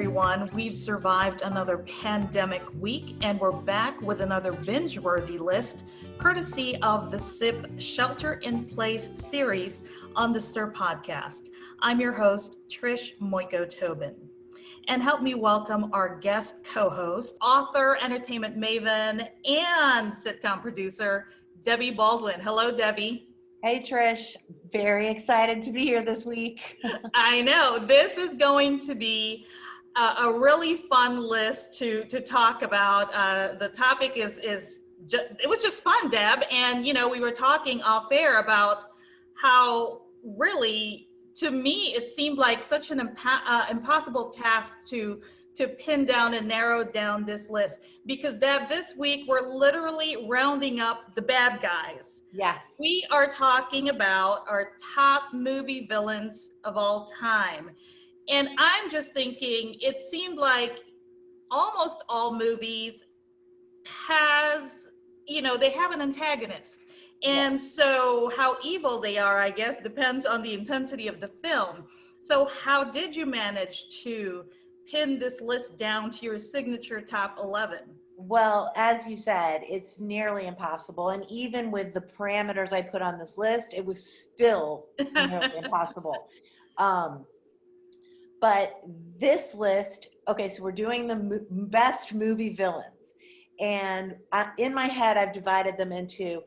everyone. We've survived another pandemic week, and we're back with another binge-worthy list, courtesy of the SIP Shelter in Place series on the Stir podcast. I'm your host, Trish Muyco-Tobin. And help me welcome our guest co-host, author, entertainment maven, and sitcom producer, Debbie Baldwin. Hello, Debbie. Hey, Trish. Very excited to be here this week. I know. This is going to be a really fun list to talk about. The topic it was just fun, Deb. And, we were talking off air about how really, to me, it seemed like such an impossible task to pin down and narrow down this list. Because, Deb, this week we're literally rounding up the bad guys. Yes. We are talking about our top movie villains of all time. And I'm just thinking, it seemed like almost all movies they have an antagonist. And so how evil they are, I guess, depends on the intensity of the film. So how did you manage to pin this list down to your signature top 11? Well, as you said, it's nearly impossible. And even with the parameters I put on this list, it was still nearly impossible. But this list, okay, so we're doing the best movie villains. And in my head, I've divided them into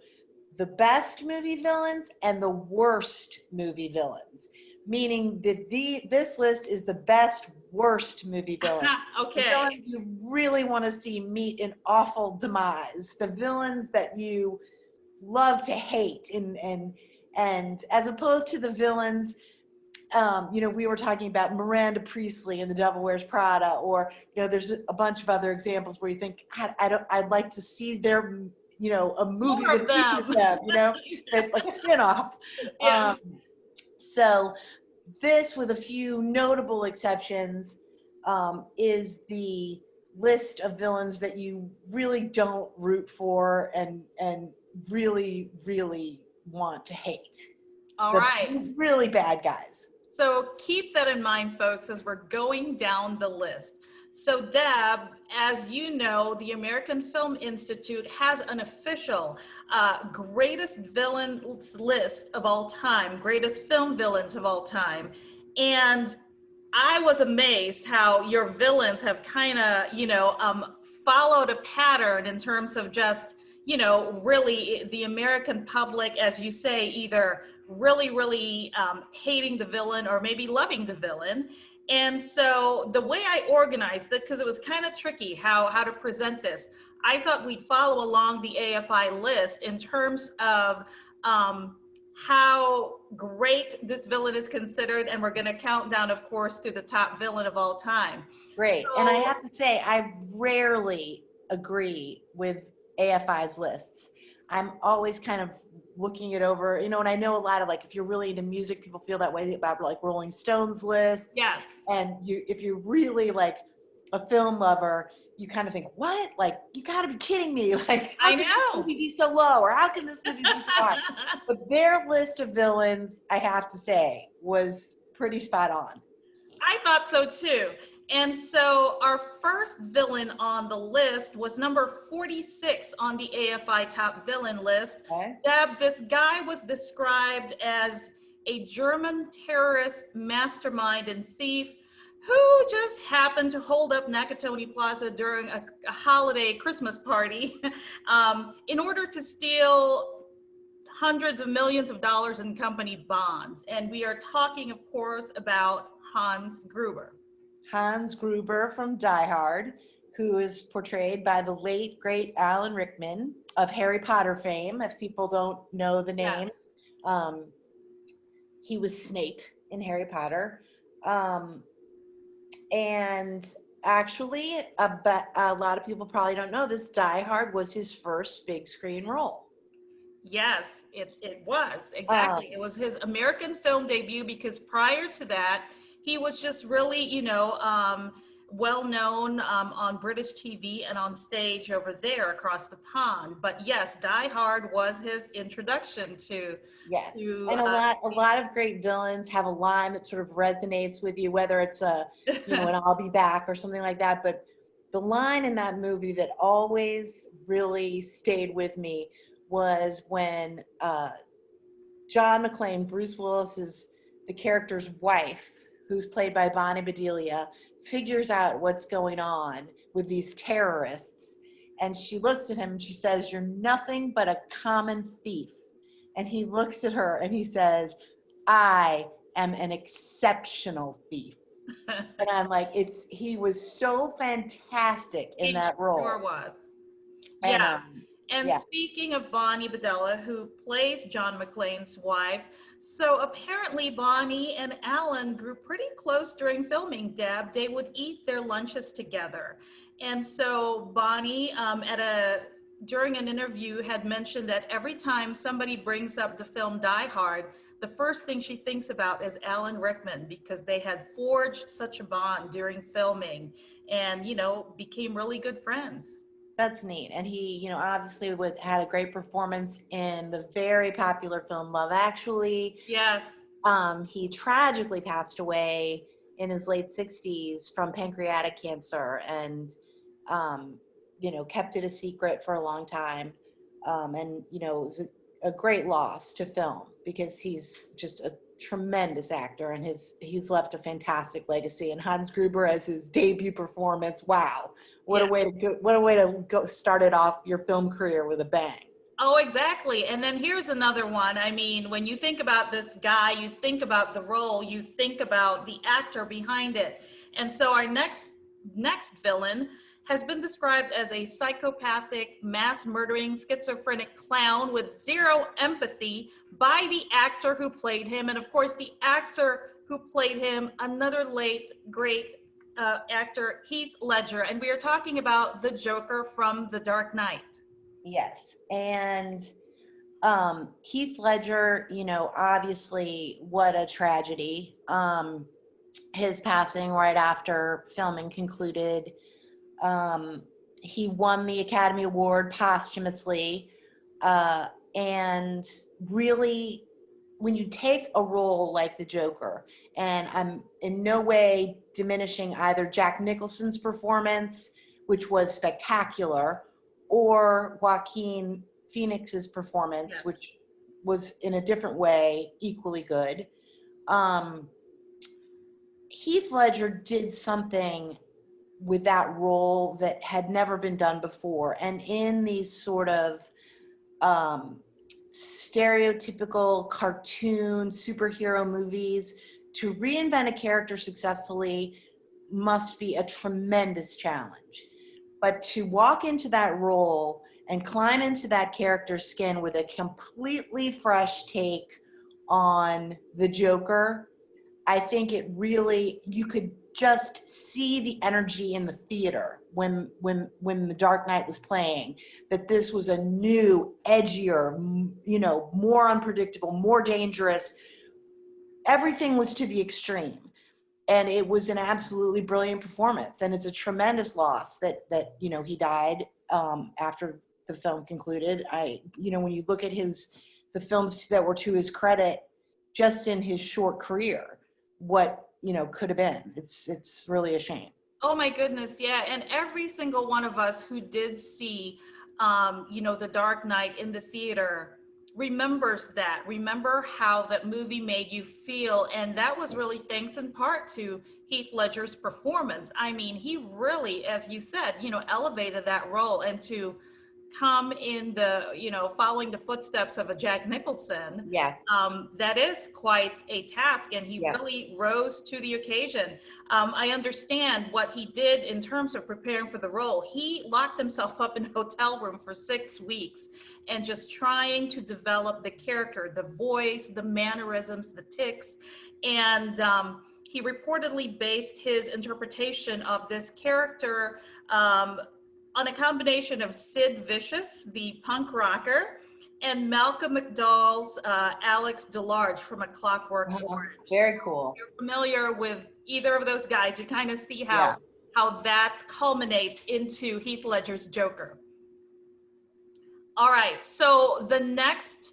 the best movie villains and the worst movie villains. Meaning that this list is the best, worst movie villain. Okay. The villains you really want to see meet an awful demise. The villains that you love to hate, and as opposed to the villains, we were talking about Miranda Priestley in The Devil Wears Prada, or there's a bunch of other examples where you think I'd like to see their a movie More that features them, like a spinoff. Yeah. So this, with a few notable exceptions, is the list of villains that you really don't root for and really, really want to hate. All right. Really bad guys. So keep that in mind, folks, as we're going down the list. So Deb, as you know, the American Film Institute has an official greatest villains list of all time, greatest film villains of all time. And I was amazed how your villains have kind of, followed a pattern in terms of just, really the American public, as you say, either really, really hating the villain or maybe loving the villain. And so the way I organized it, because it was kind of tricky how to present this, I thought we'd follow along the AFI list in terms of how great this villain is considered. And we're going to count down, of course, to the top villain of all time. Great. So, and I have to say, I rarely agree with AFI's lists. I'm always kind of looking it over, and I know a lot of, if you're really into music, people feel that way about Rolling Stones lists. Yes. And if you're really a film lover, you kind of think, what? You gotta be kidding me. How can this movie be so low? Or how can this movie be so high? But their list of villains, I have to say, was pretty spot on. I thought so too. And so our first villain on the list was number 46 on the AFI top villain list. Okay. Deb, this guy was described as a German terrorist mastermind and thief who just happened to hold up Nakatomi Plaza during a holiday Christmas party in order to steal hundreds of millions of dollars in company bonds. And we are talking, of course, about Hans Gruber. Hans Gruber from Die Hard, who is portrayed by the late, great Alan Rickman of Harry Potter fame, if people don't know the name. Yes. He was Snape in Harry Potter. And actually, a lot of people probably don't know this, Die Hard was his first big screen role. Yes, it was. Exactly. It was his American film debut, because prior to that, he was just really, well known on British TV and on stage over there across the pond. But yes, Die Hard was his introduction to Yes, to and a lot of great villains have a line that sort of resonates with you, whether it's a, an I'll be back or something like that. But the line in that movie that always really stayed with me was when John McClane, Bruce Willis's the character's wife, who's played by Bonnie Bedelia, figures out what's going on with these terrorists, and she looks at him and she says, "You're nothing but a common thief." And he looks at her and he says, "I am an exceptional thief." And I'm like, he was so fantastic in He that sure role. was. And Yes. And yeah, speaking of Bonnie Bedelia, who plays John McClane's wife, so apparently Bonnie and Alan grew pretty close during filming, Deb. They would eat their lunches together. And so Bonnie, during an interview, had mentioned that every time somebody brings up the film Die Hard, the first thing she thinks about is Alan Rickman, because they had forged such a bond during filming and, became really good friends. that's neat. And he, obviously had a great performance in the very popular film Love Actually. Yes. He tragically passed away in his late 60s from pancreatic cancer, and kept it a secret for a long time. And it was a great loss to film, because he's just a tremendous actor, and he's left a fantastic legacy. And Hans Gruber as his debut performance, wow, what a way to go start it off your film career with a bang. Oh, exactly. And then here's another one. I mean, when you think about this guy, you think about the role, you think about the actor behind it. And so our next villain has been described as a psychopathic, mass murdering, schizophrenic clown with zero empathy by the actor who played him. And of course, the actor who played him, another late great actor, Heath Ledger. And we are talking about the Joker from The Dark Knight. Yes. And Heath Ledger, obviously what a tragedy. His passing right after filming concluded. He won the Academy Award posthumously. And really, when you take a role like the Joker, and I'm in no way diminishing either Jack Nicholson's performance, which was spectacular, or Joaquin Phoenix's performance, Yes. which was in a different way equally good. Heath Ledger did something with that role that had never been done before. And in these sort of stereotypical cartoon superhero movies, to reinvent a character successfully must be a tremendous challenge. But to walk into that role and climb into that character's skin with a completely fresh take on the Joker, I think it really, you could just see the energy in the theater when The Dark Knight was playing, that this was a new, edgier, more unpredictable, more dangerous. Everything was to the extreme. And it was an absolutely brilliant performance. And it's a tremendous loss that he died after the film concluded. When you look at the films that were to his credit, just in his short career, what could have been. It's really a shame. Oh my goodness, yeah. And every single one of us who did see, The Dark Knight in the theater remembers that. Remember how that movie made you feel. And that was really thanks in part to Heath Ledger's performance. I mean, he really, as you said, elevated that role. And to come in following the footsteps of a Jack Nicholson, Yeah. that is quite a task, and he Yeah. really rose to the occasion. I understand what he did in terms of preparing for the role. He locked himself up in a hotel room for 6 weeks and just trying to develop the character, the voice, the mannerisms, the tics, and he reportedly based his interpretation of this character on a combination of Sid Vicious, the punk rocker, and Malcolm McDowell's Alex DeLarge from A Clockwork Orange. Very cool. If you're familiar with either of those guys, you kind of see how how that culminates into Heath Ledger's Joker. All right, so the next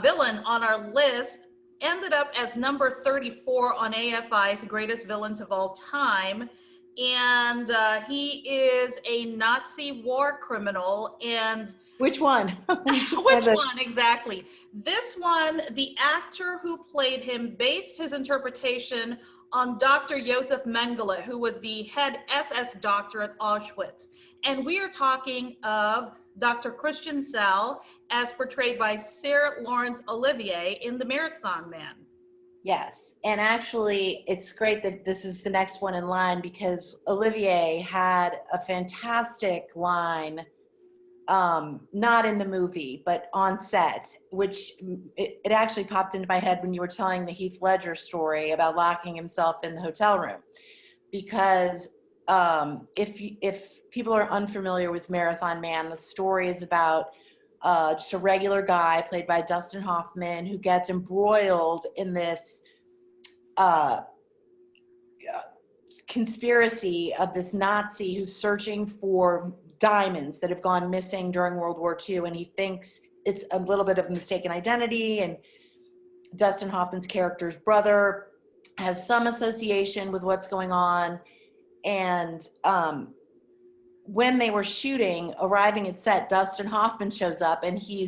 villain on our list ended up as number 34 on AFI's greatest villains of all time. And he is a Nazi war criminal. And which one? which one exactly? This one, the actor who played him based his interpretation on Dr. Josef Mengele, who was the head SS doctor at Auschwitz. And we are talking of Dr. Christian Sal, as portrayed by Sir Laurence Olivier in The Marathon Man. Yes, and actually it's great that this is the next one in line, because Olivier had a fantastic line, not in the movie, but on set, which it actually popped into my head when you were telling the Heath Ledger story about locking himself in the hotel room. Because if people are unfamiliar with Marathon Man, the story is about just a regular guy played by Dustin Hoffman who gets embroiled in this conspiracy of this Nazi who's searching for diamonds that have gone missing during World War II, and he thinks it's a little bit of a mistaken identity, and Dustin Hoffman's character's brother has some association with what's going on. And when they were shooting, arriving at set, Dustin Hoffman shows up, and he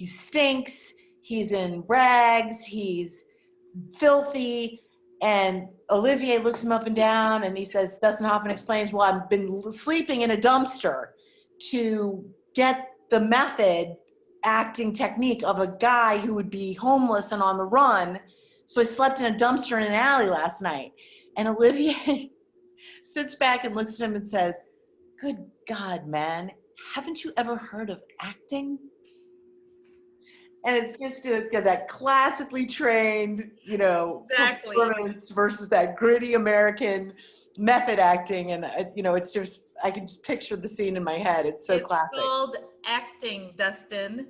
stinks, he's in rags, he's filthy, and Olivier looks him up and down, and he says, Dustin Hoffman explains, well, I've been sleeping in a dumpster to get the method acting technique of a guy who would be homeless and on the run, so I slept in a dumpster in an alley last night. And Olivier sits back and looks at him and says, good God, man, haven't you ever heard of acting? And it's just that classically trained, Exactly. performance versus that gritty American method acting. And, it's just, I can just picture the scene in my head. It's so classic. It's called acting, Dustin.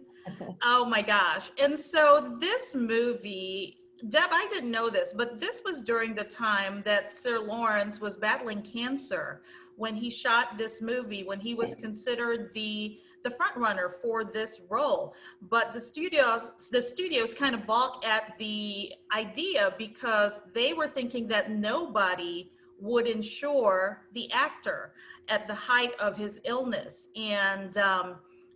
Oh my gosh. And so this movie, Deb, I didn't know this, but this was during the time that Sir Lawrence was battling cancer when he shot this movie, when he was considered the front runner for this role. But the studios kind of balked at the idea because they were thinking that nobody would insure the actor at the height of his illness. And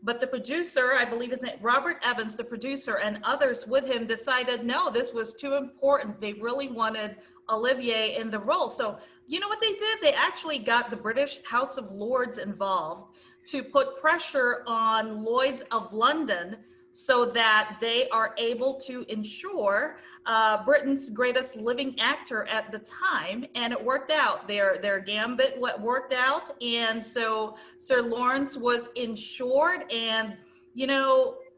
but the producer, I believe it's Robert Evans, the producer, and others with him decided, no, this was too important. They really wanted Olivier in the role. So you know what they did? They actually got the British House of Lords involved to put pressure on Lloyd's of London so that they are able to insure Britain's greatest living actor at the time. And it worked out. Their gambit worked out. And so Sir Lawrence was insured. And,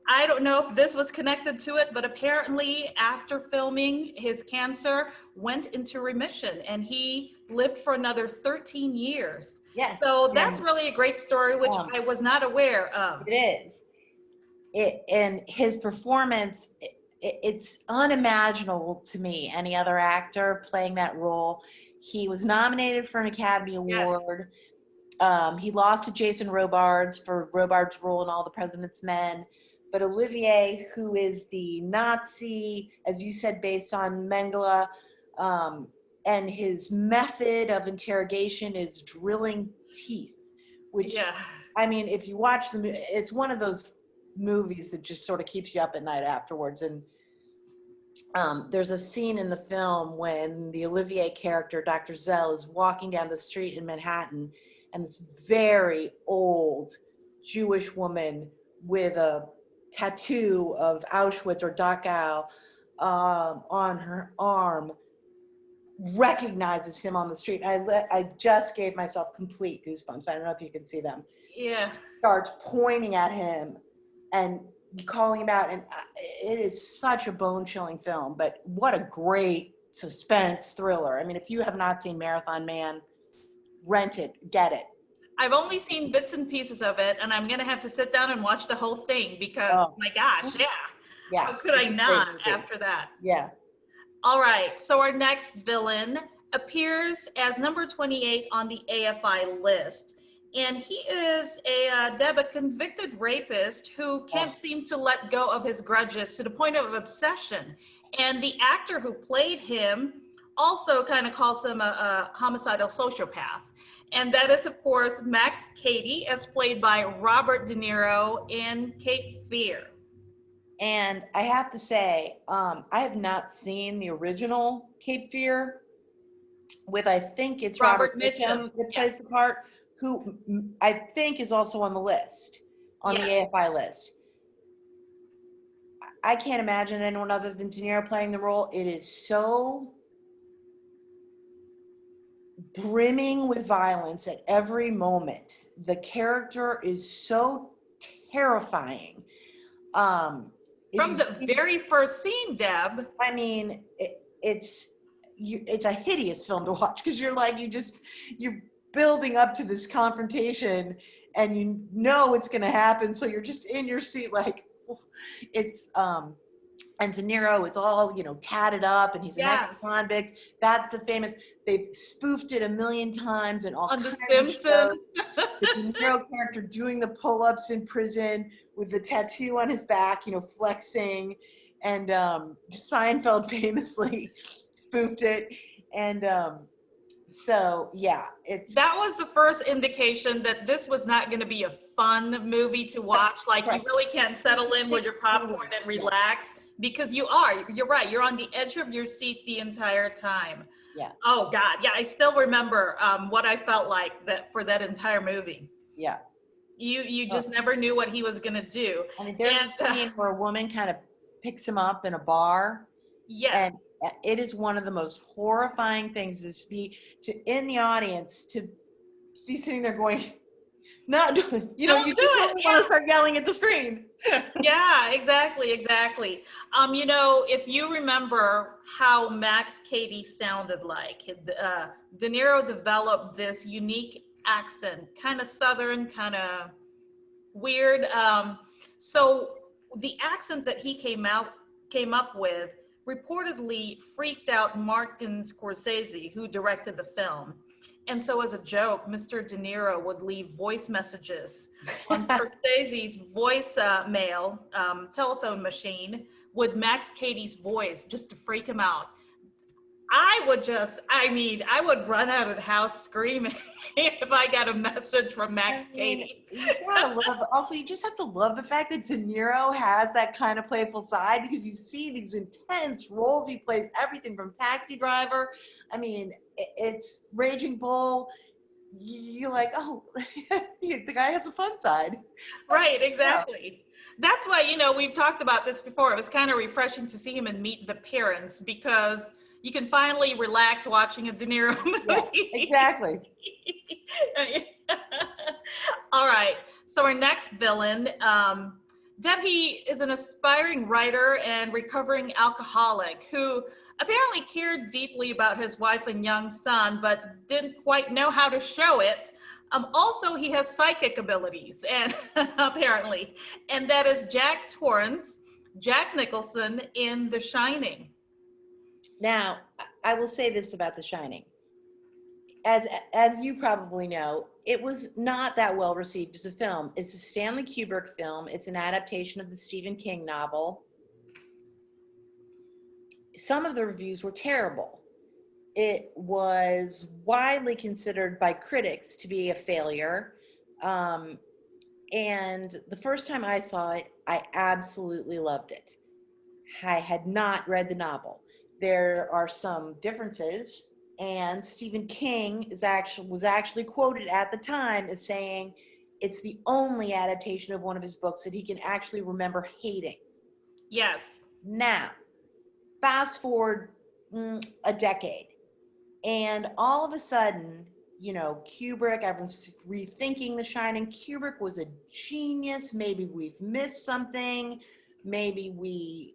I don't know if this was connected to it, but apparently after filming, his cancer went into remission and he lived for another 13 years. Yes. So that's really a great story, which I was not aware of. It is. And his performance, it's unimaginable to me, any other actor playing that role. He was nominated for an Academy Award. Yes. He lost to Jason Robards for Robards' role in All the President's Men. But Olivier, who is the Nazi, as you said, based on Mengele, and his method of interrogation is drilling teeth, which, I mean, if you watch it's one of those movies that just sort of keeps you up at night afterwards. And there's a scene in the film when the Olivier character, Dr. Zell, is walking down the street in Manhattan, and this very old Jewish woman with a tattoo of Auschwitz or Dachau on her arm recognizes him on the street. I just gave myself complete goosebumps. I don't know if you can see them. Yeah. She starts pointing at him and calling him out, and it is such a bone-chilling film, but what a great suspense thriller. I mean, if you have not seen Marathon Man, rent it, get it. I've only seen bits and pieces of it, and I'm going to have to sit down and watch the whole thing because, my gosh, how could I not after that? Yeah. All right, so our next villain appears as number 28 on the AFI list. And he is a convicted rapist who can't seem to let go of his grudges to the point of obsession. And the actor who played him also kind of calls him a homicidal sociopath. And that is, of course, Max Cady, as played by Robert De Niro in Cape Fear. And I have to say, I have not seen the original Cape Fear with, I think it's Robert Mitchum that plays the part, who I think is also on the list, on the AFI list. I can't imagine anyone other than De Niro playing the role. It is so brimming with violence at every moment. The character is so terrifying. From the very first scene, Deb. I mean, it's a hideous film to watch, because you're building up to this confrontation, and you know it's going to happen, so you're just in your seat like it's and De Niro is all, tatted up, and he's an ex-convict. That's the famous, they've spoofed it a million times and all on The Simpsons. The De Niro character doing the pull-ups in prison with the tattoo on his back, flexing, and Seinfeld famously spoofed it. And so, yeah, that was the first indication that this was not going to be a fun movie to watch. Like, you really can't settle in with your popcorn and relax, because you're right. You're on the edge of your seat the entire time. Yeah. Oh God. Yeah. I still remember what I felt like for that entire movie. Yeah. You just never knew what he was going to do. I mean, there's a scene where a woman kind of picks him up in a bar. Yeah. And it is one of the most horrifying things in the audience to be sitting there going, not doing, you want to start yelling at the screen. Yeah, exactly. If you remember how Max Cady sounded like, De Niro developed this unique accent, kind of Southern, kind of weird. So the accent that he came up with reportedly freaked out Martin Scorsese, who directed the film. And so as a joke, Mr. De Niro would leave voice messages on Scorsese's voicemail telephone machine with Max Cady's voice, just to freak him out. I would run out of the house screaming if I got a message from Max Cady. Also, you just have to love the fact that De Niro has that kind of playful side, because you see these intense roles he plays, everything from Taxi Driver. I mean, it's Raging Bull. You're like, oh, the guy has a fun side. Right, exactly. That's why, we've talked about this before. It was kind of refreshing to see him in Meet the Parents, because you can finally relax watching a De Niro movie. Yeah, exactly. All right. So our next villain, Debbie is an aspiring writer and recovering alcoholic who apparently cared deeply about his wife and young son, but didn't quite know how to show it. Also, he has psychic abilities, and apparently, and that is Jack Nicholson in The Shining. Now, I will say this about The Shining. As you probably know, it was not that well received as a film. It's a Stanley Kubrick film. It's an adaptation of the Stephen King novel. Some of the reviews were terrible. It was widely considered by critics to be a failure. And the first time I saw it, I absolutely loved it. I had not read the novel. There are some differences, and Stephen King was actually quoted at the time as saying it's the only adaptation of one of his books that he can actually remember hating. Yes. Now, fast forward a decade, and all of a sudden, Kubrick, everyone's rethinking The Shining. Kubrick was a genius. Maybe we've missed something. Maybe we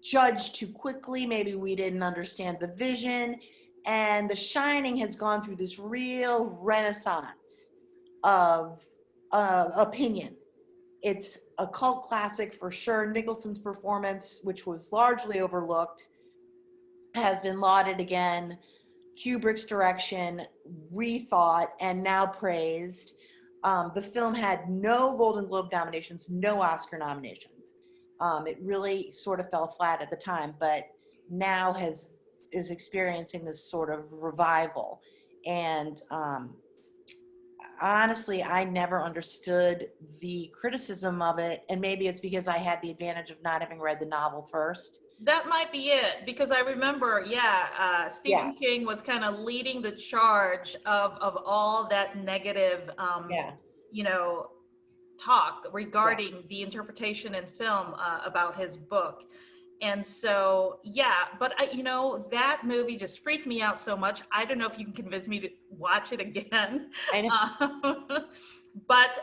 judged too quickly. Maybe we didn't understand the vision. And The Shining has gone through this real renaissance of opinion. It's a cult classic for sure. Nicholson's performance, which was largely overlooked, has been lauded again. Kubrick's direction, rethought, and now praised. The film had no Golden Globe nominations, no Oscar nominations. It really sort of fell flat at the time, but now is experiencing this sort of revival. And honestly, I never understood the criticism of it, and maybe it's because I had the advantage of not having read the novel first. That might be it, because I remember, Stephen King was kind of leading the charge of all that negative, you know, talk regarding the interpretation in film about his book. And so, but that movie just freaked me out so much. I don't know if you can convince me to watch it again. I know. But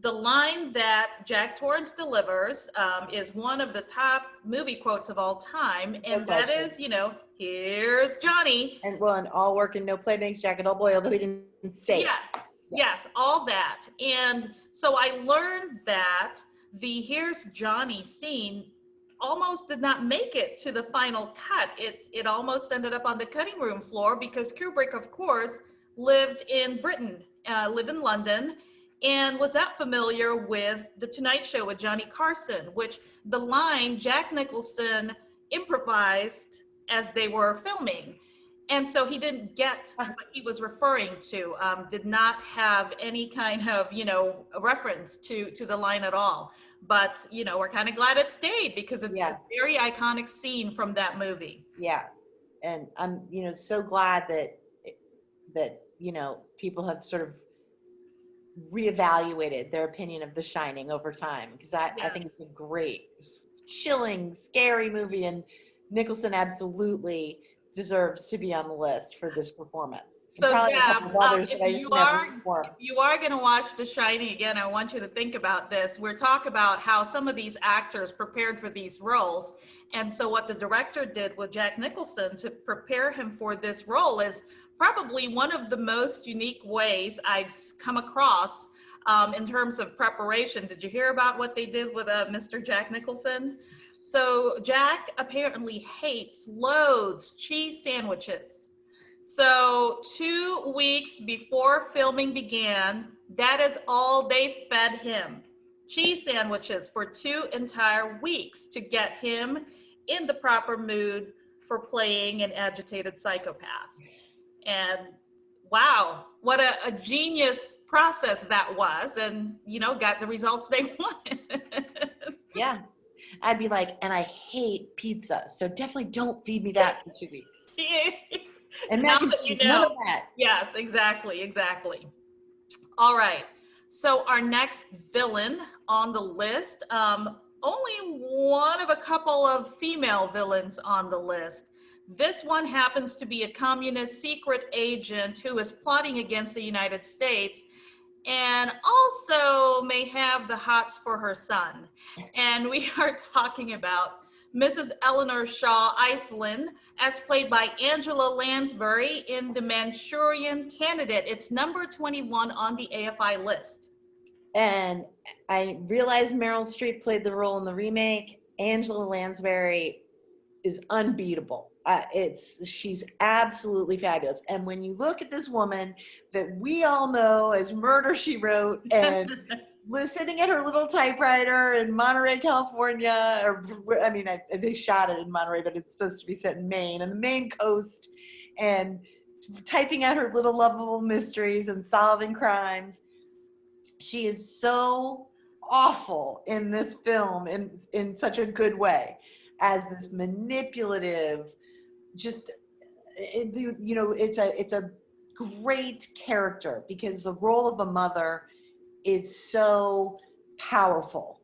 the line that Jack Torrance delivers is one of the top movie quotes of all time. And that is, here's Johnny. And all work and no play makes Jack a dull boy, although he didn't say it. Yes, all that. And so I learned that the here's Johnny scene almost did not make it to the final cut. It almost ended up on the cutting room floor because Kubrick, of course, lived in Britain, lived in London, and was not familiar with The Tonight Show with Johnny Carson, which the line Jack Nicholson improvised as they were filming. And so he didn't get what he was referring to, did not have any kind of, reference to the line at all. But, we're kind of glad it stayed because it's a very iconic scene from that movie. Yeah. And I'm, so glad that people have sort of reevaluated their opinion of The Shining over time, because I think it's a great, chilling, scary movie, and Nicholson absolutely deserves to be on the list for this performance. So Deb, if you are going to watch The Shining again, I want you to think about this. We're talking about how some of these actors prepared for these roles. And so what the director did with Jack Nicholson to prepare him for this role is probably one of the most unique ways I've come across in terms of preparation. Did you hear about what they did with Mr. Jack Nicholson? So Jack apparently hates loads cheese sandwiches. So 2 weeks before filming began, that is all they fed him. Cheese sandwiches for 2 entire weeks to get him in the proper mood for playing an agitated psychopath. And wow, what a genius process that was, and got the results they wanted. Yeah. I'd be like, and I hate pizza, so definitely don't feed me that for 2 weeks. And now that you know. None of that. Yes, exactly. All right. So our next villain on the list, only one of a couple of female villains on the list. This one happens to be a communist secret agent who is plotting against the United States and also may have the hots for her son. And we are talking about Mrs. Eleanor Shaw Iceland, as played by Angela Lansbury in The Manchurian Candidate. It's number 21 on the AFI list. And I realized Meryl Streep played the role in the remake. Angela Lansbury is unbeatable. She's absolutely fabulous. And when you look at this woman that we all know as Murder, She Wrote, and sitting at her little typewriter in Monterey, California, they shot it in Monterey, but it's supposed to be set in Maine, and the Maine coast, and typing out her little lovable mysteries and solving crimes. She is so awful in this film in such a good way, as this manipulative, it's a great character, because the role of a mother is so powerful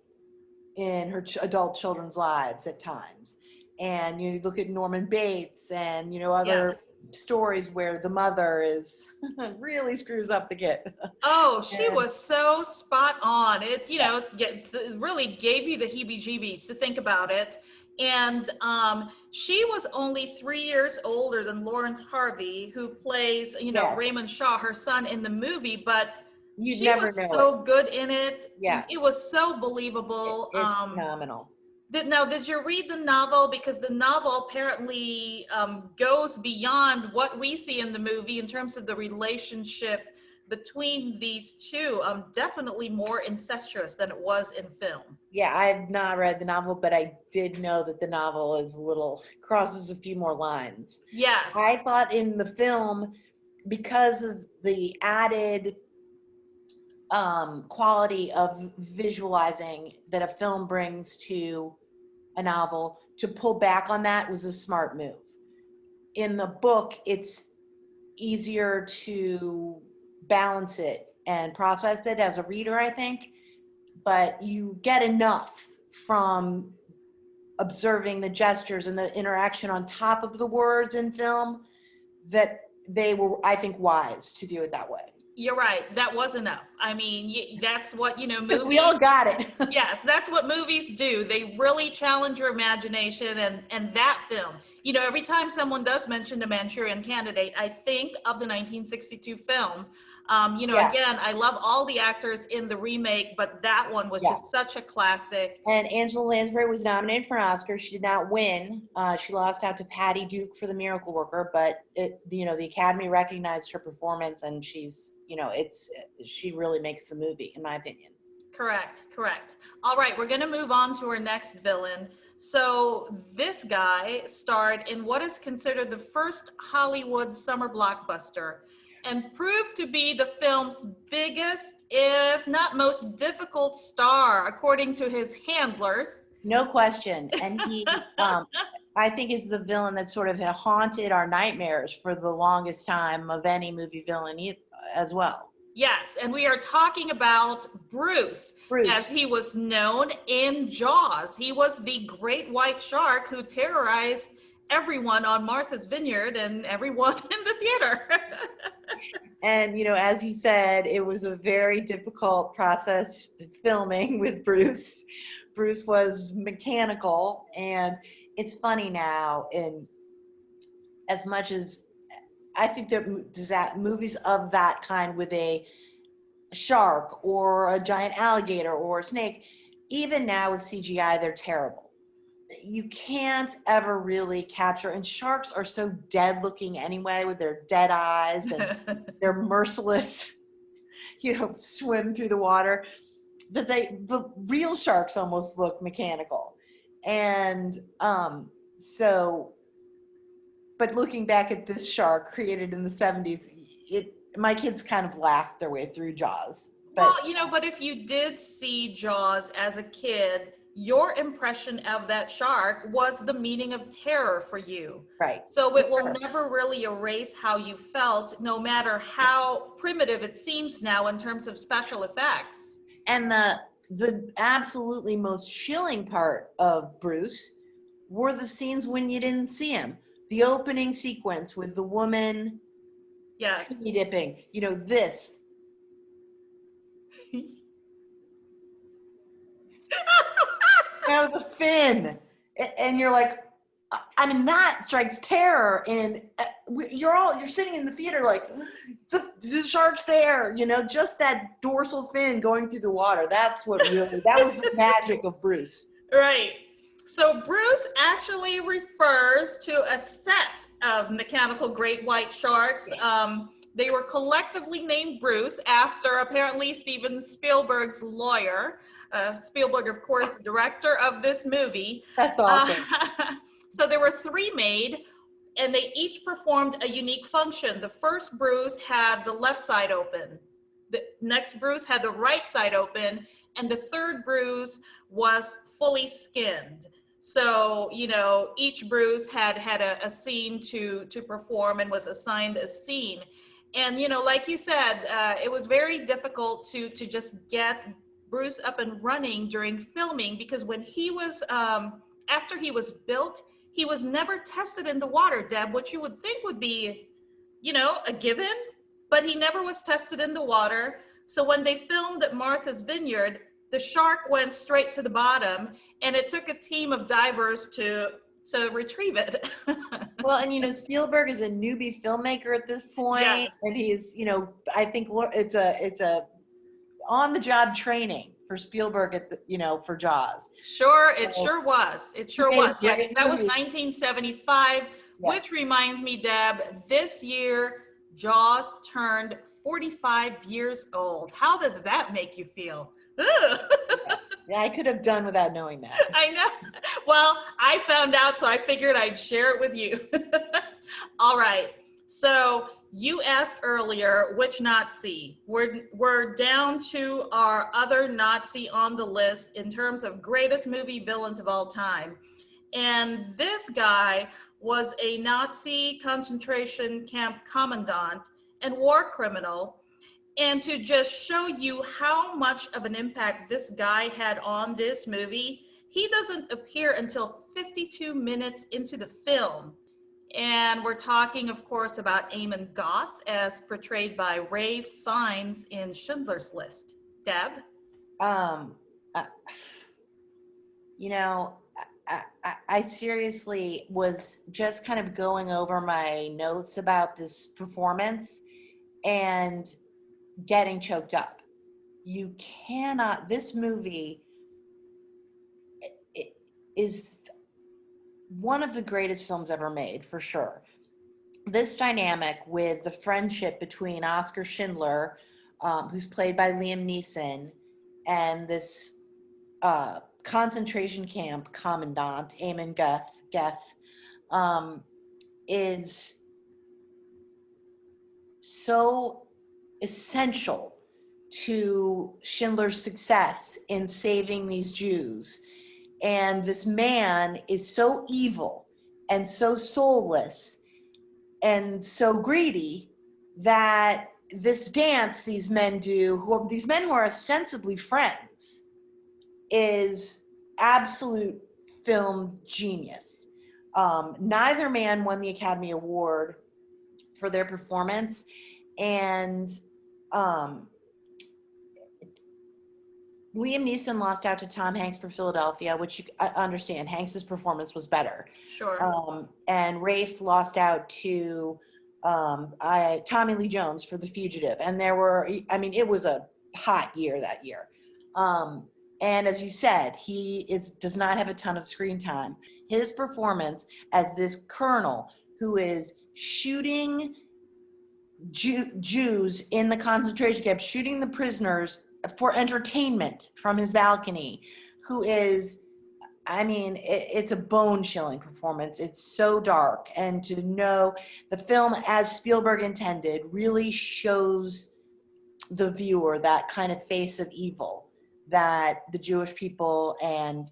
in her adult children's lives at times. And you look at Norman Bates and other stories where the mother is really screws up the kid. Oh, she was so spot on. It really gave you the heebie-jeebies to think about it. And she was only 3 years older than Lawrence Harvey, who plays Raymond Shaw, her son, in the movie, but she was so good in it. Yeah, it was so believable. It's phenomenal. Now, did you read the novel? Because the novel apparently goes beyond what we see in the movie in terms of the relationship between these two. Definitely more incestuous than it was in film. Yeah, I've not read the novel, but I did know that the novel is crosses a few more lines. Yes. I thought in the film, because of the added quality of visualizing that a film brings to a novel, to pull back on that was a smart move. In the book, it's easier to balance it and process it as a reader, I think, but you get enough from observing the gestures and the interaction on top of the words in film that they were, I think, wise to do it that way. You're right. That was enough. I mean, that's what, movies. We all got it. Yes, that's what movies do. They really challenge your imagination, and that film. Every time someone does mention The Manchurian Candidate, I think of the 1962 film. Yeah. Again, I love all the actors in the remake, but that one was just such a classic. And Angela Lansbury was nominated for an Oscar. She did not win. She lost out to Patty Duke for The Miracle Worker, but the Academy recognized her performance, and she's, she really makes the movie, in my opinion. Correct. All right, we're going to move on to our next villain. So this guy starred in what is considered the first Hollywood summer blockbuster and proved to be the film's biggest, if not most difficult star, according to his handlers. No question. And he, I think, is the villain that sort of haunted our nightmares for the longest time of any movie villain as well. Yes, and we are talking about Bruce, as he was known in Jaws. He was the great white shark who terrorized everyone on Martha's Vineyard and everyone in the theater. And, as he said, it was a very difficult process filming with Bruce. Bruce was mechanical, and it's funny now, in as much as I think that movies of that kind with a shark or a giant alligator or a snake, even now with CGI, they're terrible. You can't ever really capture, and sharks are so dead looking anyway with their dead eyes and their merciless, swim through the water, that the real sharks almost look mechanical. And but looking back at this shark created in the 70s, my kids kind of laughed their way through Jaws. But if you did see Jaws as a kid, your impression of that shark was the meaning of terror for you. Right. So it will never really erase how you felt, no matter how primitive it seems now in terms of special effects. And the absolutely most chilling part of Bruce were the scenes when you didn't see him. The opening sequence with the woman skinny dipping, this. The fin, and you're like, that strikes terror, and you're sitting in the theater like, the shark's there, just that dorsal fin going through the water. That was the magic of Bruce. Right. So Bruce actually refers to a set of mechanical great white sharks. They were collectively named Bruce after apparently Steven Spielberg's lawyer. Spielberg, of course, director of this movie. That's awesome. So there were 3 made, and they each performed a unique function. The first Bruce had the left side open. The next Bruce had the right side open, and the third Bruce was fully skinned. So, each Bruce had a scene to perform and was assigned a scene. And, like you said, it was very difficult to just get Bruce up and running during filming, because when he was, after he was built, he was never tested in the water, Deb, which you would think would be, a given, but he never was tested in the water. So when they filmed at Martha's Vineyard, the shark went straight to the bottom, and it took a team of divers to retrieve it. Well, and Spielberg is a newbie filmmaker at this point, and he's, I think it's a on-the-job training for Spielberg for Jaws. Sure, it So, sure was. It he sure made a was. Yeah, great because that was movie. 1975, Yeah. which reminds me, Deb, this year Jaws turned 45 years old. How does that make you feel? Ugh. Yeah, I could have done without knowing that. I know. Well, I found out, so I figured I'd share it with you. All right. So you asked earlier which Nazi. We're down to our other Nazi on the list in terms of greatest movie villains of all time. And this guy was a Nazi concentration camp commandant and war criminal. And to just show you how much of an impact this guy had on this movie, he doesn't appear until 52 minutes into the film. And we're talking, of course, about Eamon Goth, as portrayed by Ray Fiennes in Schindler's List. Deb? Um, uh, you know, I seriously was just kind of going over my notes about this performance and getting choked up. You cannot, this movie is one of the greatest films ever made, for sure. This dynamic with the friendship between Oscar Schindler, who's played by Liam Neeson, and this concentration camp commandant, Eamon Goth, is so essential to Schindler's success in saving these Jews. And this man is so evil and so soulless and so greedy that this dance these men do, these men who are ostensibly friends, is absolute film genius. Neither man won the Academy Award for their performance, and Liam Neeson lost out to Tom Hanks for Philadelphia, which I understand. Hanks's performance was better. Sure. And Rafe lost out to Tommy Lee Jones for The Fugitive. And it was a hot year that year. And as you said, does not have a ton of screen time. His performance as this colonel who is shooting Jews in the concentration camp, shooting the prisoners for entertainment from his balcony, who is, it's a bone-chilling performance. It's so dark, and to know the film, as Spielberg intended, really shows the viewer that kind of face of evil that the Jewish people and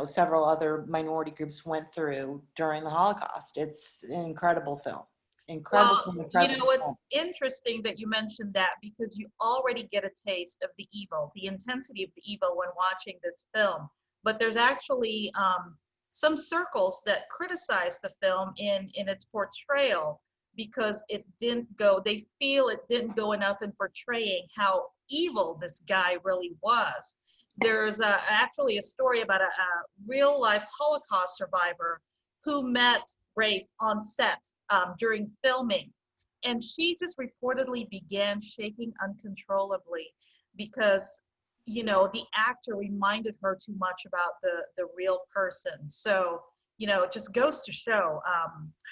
several other minority groups went through during the Holocaust. It's an incredible film. Incredible. It's interesting that you mentioned that, because you already get a taste of the evil, the intensity of the evil when watching this film. But there's actually some circles that criticize the film in its portrayal, because they feel it didn't go enough in portraying how evil this guy really was. There's actually a story about a real life Holocaust survivor who met Rafe on set during filming, and she just reportedly began shaking uncontrollably because the actor reminded her too much about the real person. So it just goes to show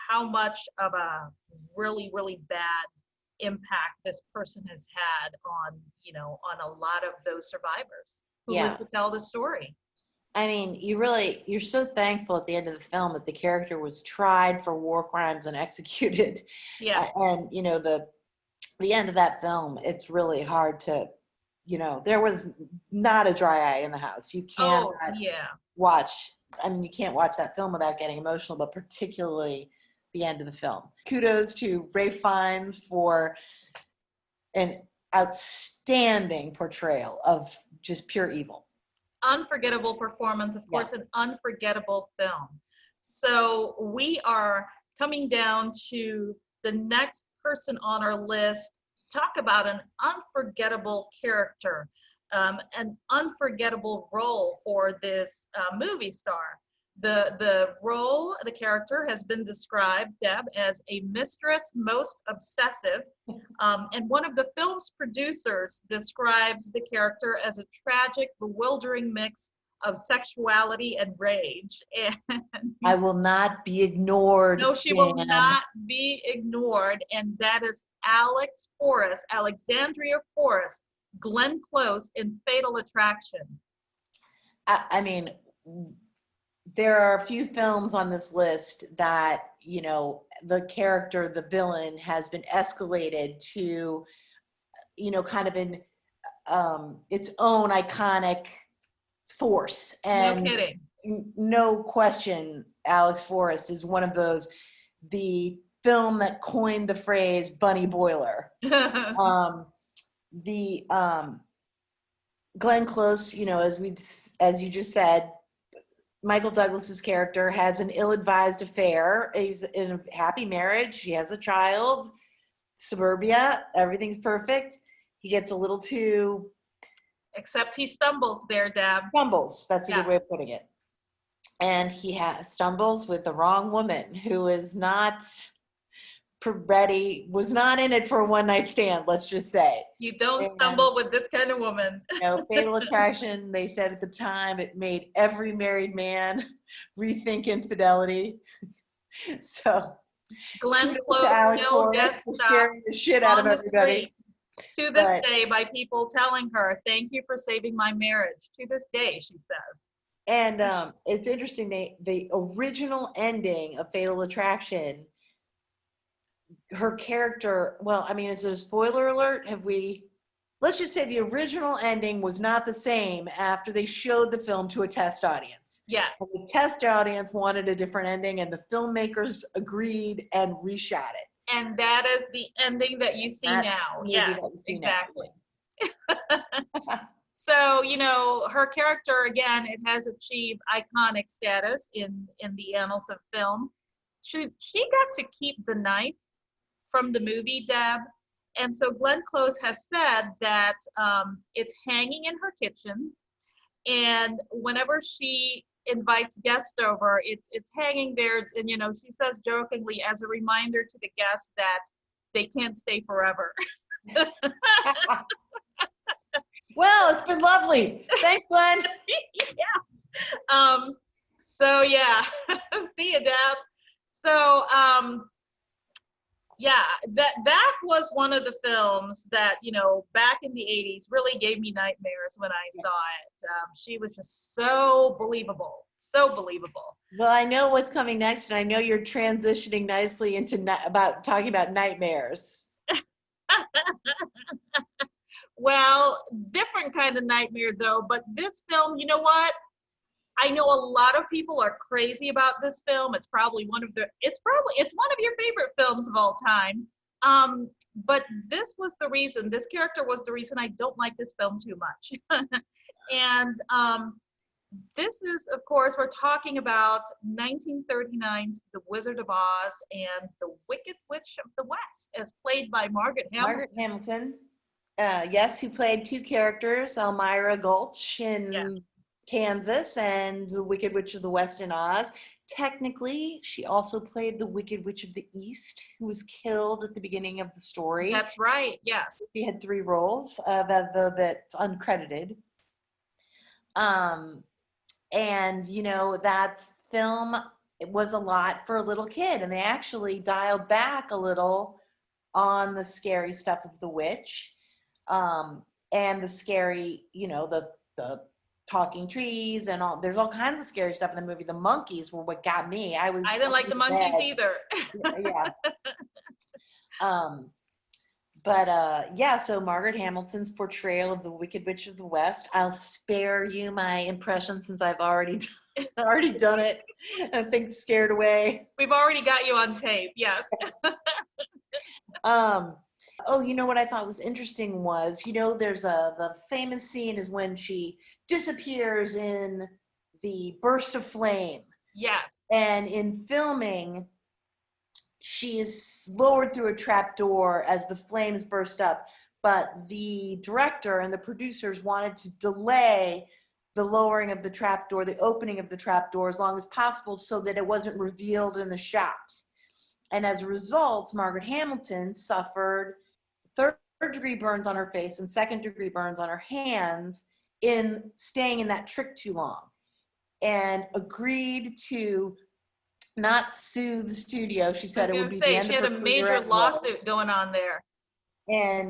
how much of a really, really bad impact this person has had on a lot of those survivors who live to tell the story. You're so thankful at the end of the film that the character was tried for war crimes and executed. Yeah. And the end of that film, it's really hard to, there was not a dry eye in the house. You can't you can't watch that film without getting emotional, but particularly the end of the film. Kudos to Ray Fiennes for an outstanding portrayal of just pure evil. Unforgettable performance, of course, an unforgettable film. So we are coming down to the next person on our list. Talk about an unforgettable character, an unforgettable role for this movie star. The character has been described, Deb, as a mistress most obsessive. And one of the film's producers describes the character as a tragic, bewildering mix of sexuality and rage. And I will not be ignored. no, she will not be ignored. And that is Alexandria Forrest, Glenn Close in Fatal Attraction. I mean, there are a few films on this list that, you know, the character, the villain, has been escalated to, you know, kind of in its own iconic force. And no kidding. No question, Alex Forrest is one of those, the film that coined the phrase bunny boiler. Glenn Close, you know, as you just said, Michael Douglas's character has an ill-advised affair. He's in a happy marriage. He has a child. Suburbia, everything's perfect. He gets a little too... Except he stumbles there, Deb. Stumbles, that's a good way of putting it. And he stumbles with the wrong woman who is not ready, was not in it for a one-night stand, let's just say. You don't stumble with this kind of woman. You know, Fatal Attraction, they said at the time, it made every married man rethink infidelity. So, Glenn Close still gets scaring the shit out of everybody. To this day, by people telling her, "Thank you for saving my marriage." To this day, she says. And it's interesting, the original ending of Fatal Attraction, her character, well, I mean, is it a spoiler alert? Let's just say the original ending was not the same after they showed the film to a test audience. Yes. And the test audience wanted a different ending, and the filmmakers agreed and reshot it. And that is the ending that you see now. Yes, exactly. So, you know, her character, again, it has achieved iconic status in the annals of film. She got to keep the knife from the movie, Deb. And so Glenn Close has said that it's hanging in her kitchen. And whenever she invites guests over, it's hanging there. And, you know, she says jokingly as a reminder to the guests that they can't stay forever. Well, it's been lovely. Thanks, Glenn. Yeah. So yeah, see you, Deb. So yeah, that was one of the films that, you know, back in the 80s really gave me nightmares when I saw it. She was just so believable, so believable. Well, I know what's coming next, and I know you're transitioning nicely into talking about nightmares. Well, different kind of nightmare though, but this film, you know what? I know a lot of people are crazy about this film. It's one of your favorite films of all time. But this character was the reason I don't like this film too much. And this is, of course, we're talking about 1939's The Wizard of Oz and the Wicked Witch of the West, as played by Margaret Hamilton. Margaret Hamilton, yes, who played two characters, Elmira Gulch in Kansas and the Wicked Witch of the West in Oz. Technically, she also played the Wicked Witch of the East, who was killed at the beginning of the story. That's right, yes. She had 3 roles that's uncredited. And, you know, that film, it was a lot for a little kid, and they actually dialed back a little on the scary stuff of the witch, and the scary, you know, the talking trees and all. There's all kinds of scary stuff in the movie. The monkeys were what got me. I didn't like the monkeys either. Yeah. So Margaret Hamilton's portrayal of the Wicked Witch of the West. I'll spare you my impression since I've already done it. I think Scared Away. We've already got you on tape. Yes. Oh, you know what I thought was interesting was, you know, there's the famous scene is when she disappears in the burst of flame. Yes. And in filming, she is lowered through a trap door as the flames burst up. But the director and the producers wanted to delay the lowering of the trapdoor, the opening of the trapdoor as long as possible so that it wasn't revealed in the shot. And as a result, Margaret Hamilton suffered third-degree burns on her face and second-degree burns on her hands in staying in that trick too long, and agreed to not sue the studio. She said it would be the end she of had her a career major anyway. lawsuit going on there.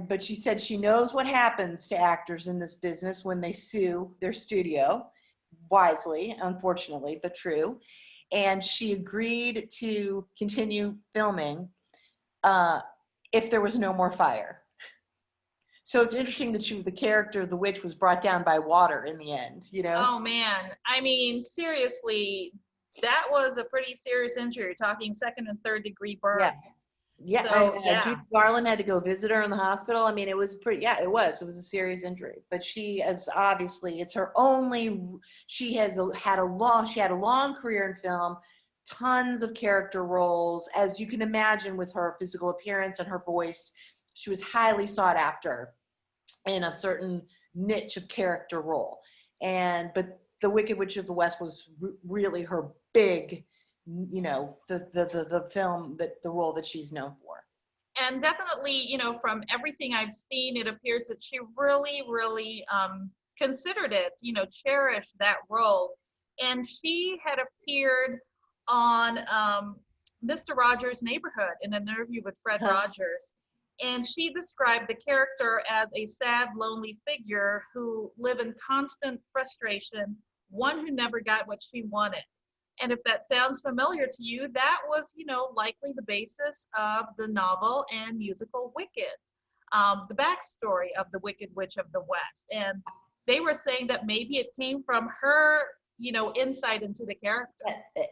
But she said she knows what happens to actors in this business when they sue their studio, wisely, unfortunately, but true. And she agreed to continue filming if there was no more fire. So it's interesting that the character, the witch, was brought down by water in the end, you know? Oh man, I mean, seriously, that was a pretty serious injury. You're talking second and third degree burns. Yeah. Yeah, so, and Judy Garland had to go visit her in the hospital. I mean, it was it was a serious injury. But she is obviously, it's her only, she had a long career in film, tons of character roles. As you can imagine, with her physical appearance and her voice, she was highly sought after in a certain niche of character role. But The Wicked Witch of the West was really her big, you know, the film, the role that she's known for. And definitely, you know, from everything I've seen, it appears that she really, really considered it, you know, cherished that role. And she had appeared on Mr. Rogers' Neighborhood in an interview with Fred Rogers. And she described the character as a sad, lonely figure who lived in constant frustration, one who never got what she wanted. And if that sounds familiar to you, that was, you know, likely the basis of the novel and musical Wicked, the backstory of the Wicked Witch of the West. And they were saying that maybe it came from her, you know, insight into the character.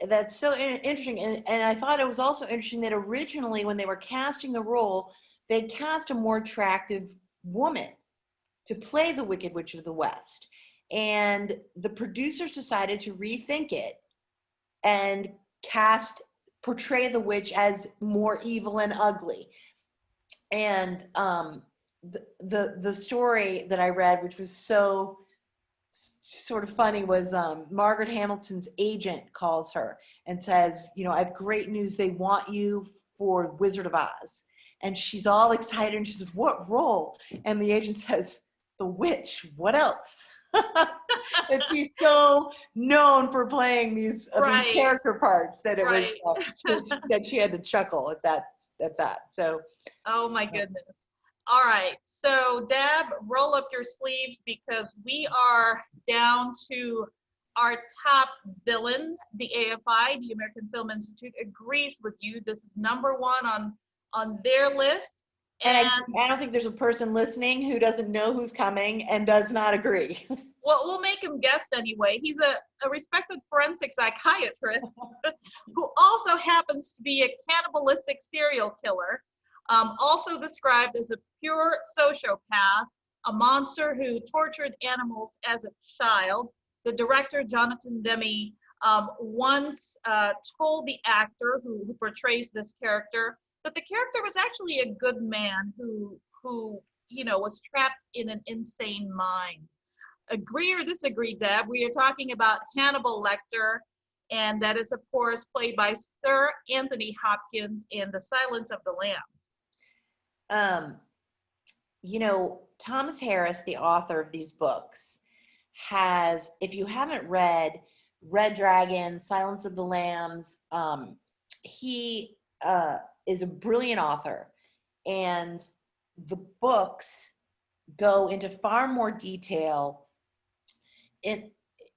That's so interesting. And I thought it was also interesting that originally when they were casting the role, they cast a more attractive woman to play the Wicked Witch of the West. And the producers decided to rethink it and portray the witch as more evil and ugly. And the story that I read, which was so sort of funny, was Margaret Hamilton's agent calls her and says, you know, I have great news. They want you for Wizard of Oz. And she's all excited and she says, what role? And the agent says, the witch. What else? That she's so known for playing these character parts that it was that she had to chuckle at that. So, oh my goodness. All right, so Deb, roll up your sleeves because we are down to our top villain. The AFI, the American Film Institute, agrees with you. This is number one on their list. And I don't think there's a person listening who doesn't know who's coming and does not agree. Well, we'll make him guess anyway. He's a respected forensic psychiatrist who also happens to be a cannibalistic serial killer, also described as a pure sociopath, a monster who tortured animals as a child. The director, Jonathan Demme, once told the actor who portrays this character that the character was actually a good man who you know, was trapped in an insane mind. Agree or disagree, Deb? We are talking about Hannibal Lecter, and that is, of course, played by Sir Anthony Hopkins in The Silence of the Lambs. You know, Thomas Harris, the author of these books, has, if you haven't read Red Dragon, Silence of the Lambs, he is a brilliant author, and the books go into far more detail.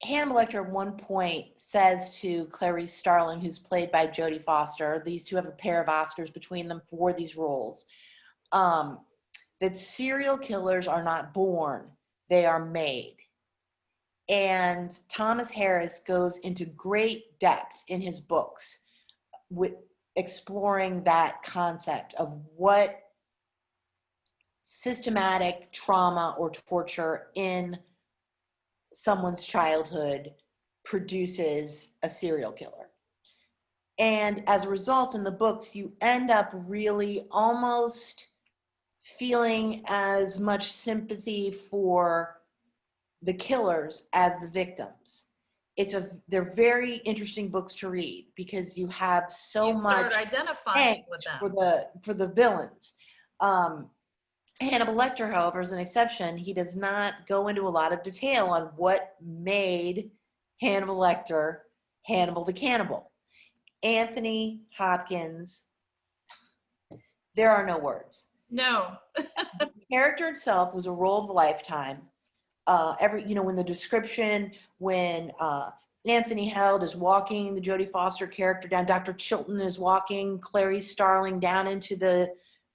Hannibal Lecter at one point says to Clarice Starling, who's played by Jodie Foster, these two have a pair of Oscars between them for these roles, that serial killers are not born, they are made. And Thomas Harris goes into great depth in his books with exploring that concept of what systematic trauma or torture in someone's childhood produces a serial killer. And as a result, in the books, you end up really almost feeling as much sympathy for the killers as the victims. They're very interesting books to read because you have so You start much identifying with angst them. for the villains. Hannibal Lecter, however, is an exception. He does not go into a lot of detail on what made Hannibal Lecter Hannibal the Cannibal. Anthony Hopkins, there are no words. No. The character itself was a role of a lifetime. When the description, when Anthony Held is walking the Jodie Foster character down, Dr. Chilton is walking Clarice Starling down into the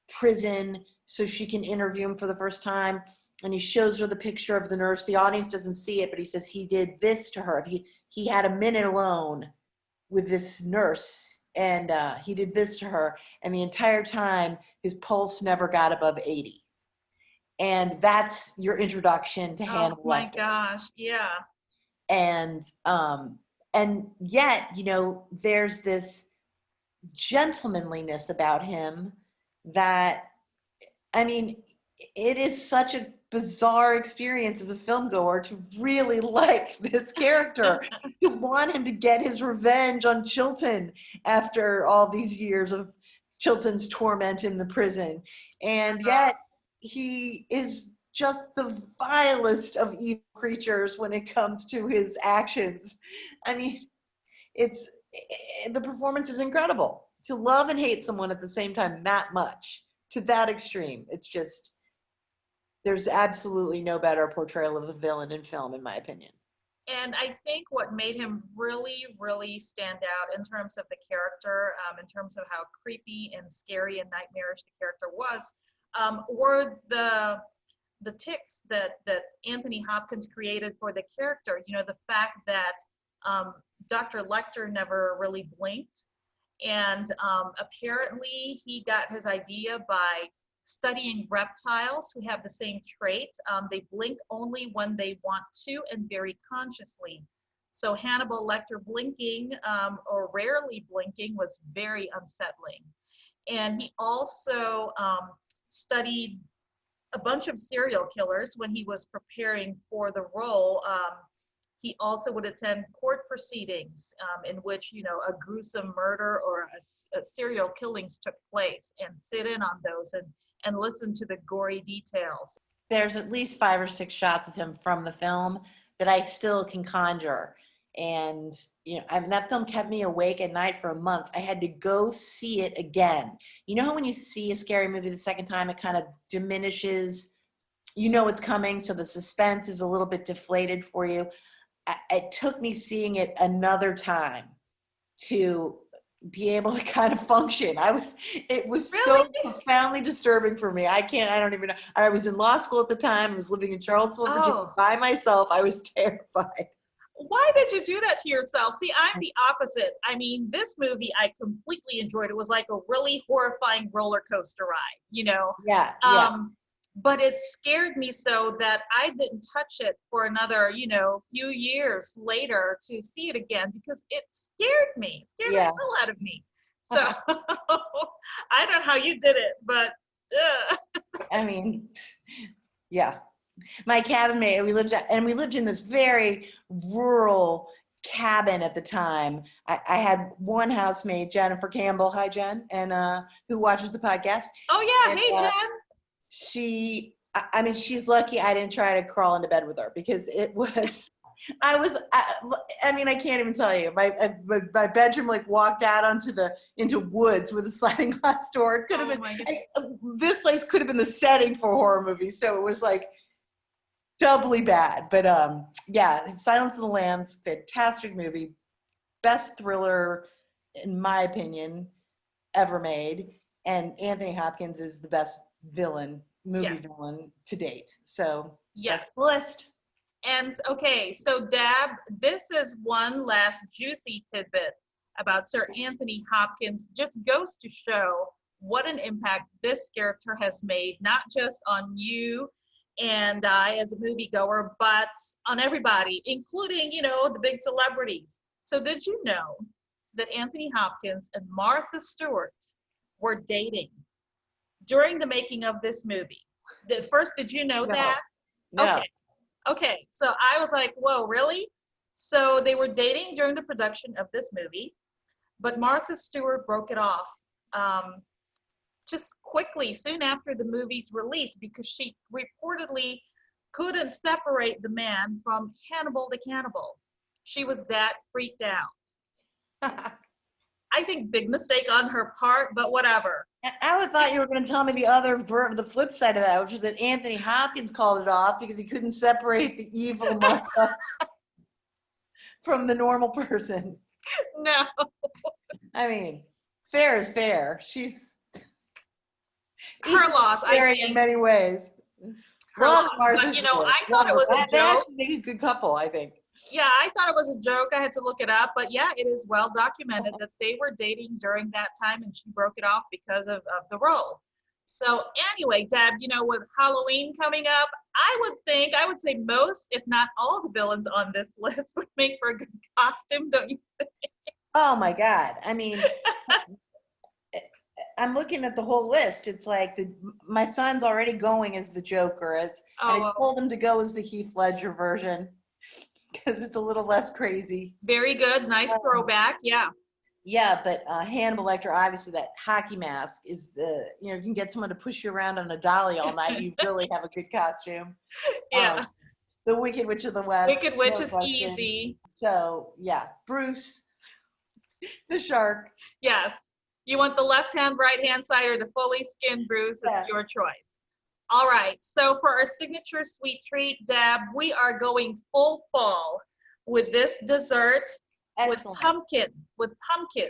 prison so she can interview him for the first time, and he shows her the picture of the nurse. The audience doesn't see it, but he says he did this to her. He had a minute alone with this nurse, and he did this to her, and the entire time his pulse never got above 80. And that's your introduction to Hannibal Lecter. Oh my gosh, yeah. And yet, there's this gentlemanliness about him that, it is such a bizarre experience as a film goer to really like this character, to want him to get his revenge on Chilton after all these years of Chilton's torment in the prison. And yet he is just the vilest of evil creatures when it comes to his actions. The performance is incredible. To love and hate someone at the same time that much, to that extreme, it's just, there's absolutely no better portrayal of a villain in film, in my opinion. And I think what made him really, really stand out in terms of the character, in terms of how creepy and scary and nightmarish the character was, were the tics that Anthony Hopkins created for the character. The fact that Dr. Lecter never really blinked, and apparently he got his idea by studying reptiles who have the same trait. They blink only when they want to and very consciously. So Hannibal Lecter blinking or rarely blinking was very unsettling. And he also studied a bunch of serial killers when he was preparing for the role. He also would attend court proceedings in which, a gruesome murder or a serial killings took place, and sit in on those and listen to the gory details. There's at least 5 or 6 shots of him from the film that I still can conjure. And, that film kept me awake at night for a month. I had to go see it again. How when you see a scary movie the second time, it kind of diminishes, it's coming, so the suspense is a little bit deflated for you. It took me seeing it another time to be able to kind of function. It was Really? so profoundly disturbing for me. I don't even know. I was in law school at the time. I was living in Charlottesville, Virginia by myself. I was terrified. Why did you do that to yourself? See, I'm the opposite. This movie I completely enjoyed. It was like a really horrifying roller coaster ride, Yeah. But it scared me so that I didn't touch it for another, few years later to see it again, because it scared the hell out of me. So I don't know how you did it, but yeah. My cabin mate, we lived in this very rural cabin at the time. I had one housemate, Jennifer Campbell. Hi, Jen, and who watches the podcast. Oh yeah, and, hey Jen. She's lucky I didn't try to crawl into bed with her, because it was, I can't even tell you. My bedroom walked out into woods with a sliding glass door. It could have been, this place could have been the setting for a horror movie. So it was doubly bad. But Silence of the Lambs, fantastic movie. Best thriller, in my opinion, ever made. And Anthony Hopkins is the best villain to date. So that's the list. And okay, so Dab, this is one last juicy tidbit about Sir Anthony Hopkins. Just goes to show what an impact this character has made, not just on you and I as a moviegoer, but on everybody, including, the big celebrities. So did you know that Anthony Hopkins and Martha Stewart were dating during the making of this movie? First, did you know that? No. Okay, so I was like, whoa, really? So they were dating during the production of this movie, but Martha Stewart broke it off just quickly soon after the movie's release because she reportedly couldn't separate the man from Hannibal the cannibal. She was that freaked out. I think big mistake on her part, but whatever. I would thought you were going to tell me the flip side of that, which is that Anthony Hopkins called it off because he couldn't separate the evil Martha from the normal person. No. I mean, fair is fair. She's her loss, I think, in many ways. Her loss, but you know, I thought it was a joke. They actually make a good couple, I think. Yeah, I thought it was a joke. I had to look it up, but yeah, it is well documented that they were dating during that time, and she broke it off because of the role. So anyway, Deb, you know, with Halloween coming up, I would say most, if not all, the villains on this list would make for a good costume, don't you think? Oh my God! I mean. I'm looking at the whole list. It's like my son's already going as the Joker, and I told him to go as the Heath Ledger version because it's a little less crazy. Very good, nice throwback, yeah. Yeah, but Hannibal Lecter, obviously, that hockey mask is you can get someone to push you around on a dolly all night. You really have a good costume. Yeah. The Wicked Witch of the West. Wicked Witch is easy. So yeah, Bruce, the shark. Yes. You want the left hand, right hand side, or the fully skinned Bruce? It's your choice. All right. So for our signature sweet treat, Deb, we are going full fall with this dessert. Excellent. With pumpkin.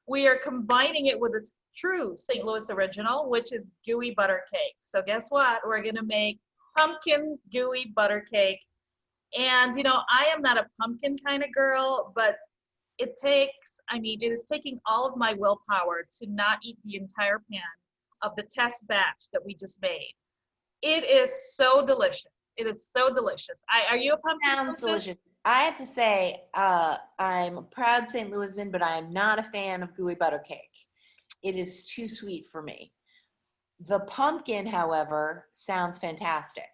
We are combining it with a true St. Louis original, which is gooey butter cake. So guess what? We're going to make pumpkin gooey butter cake. And, you know, I am not a pumpkin kind of girl, but it is taking all of my willpower to not eat the entire pan of the test batch that we just made. It is so delicious. It is so delicious. Are you a pumpkin person? Sounds delicious. I have to say, I'm a proud St. Louisan, but I am not a fan of gooey butter cake. It is too sweet for me. The pumpkin, however, sounds fantastic.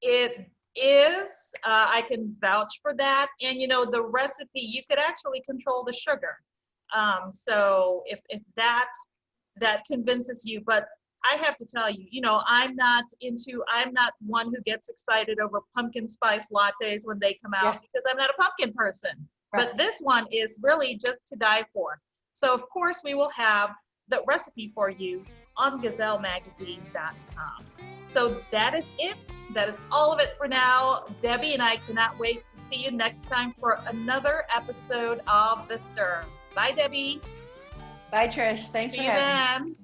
It is. I can vouch for that. And, you know, the recipe, you could actually control the sugar. So if that convinces you, but I have to tell you, you know, I'm not one who gets excited over pumpkin spice lattes when they come out because I'm not a pumpkin person. Right. But this one is really just to die for. So of course we will have the recipe for you on gazellemagazine.com. So that is it. That is all of it for now. Debbie and I cannot wait to see you next time for another episode of The Stir. Bye, Debbie. Bye, Trish. Thanks for having me.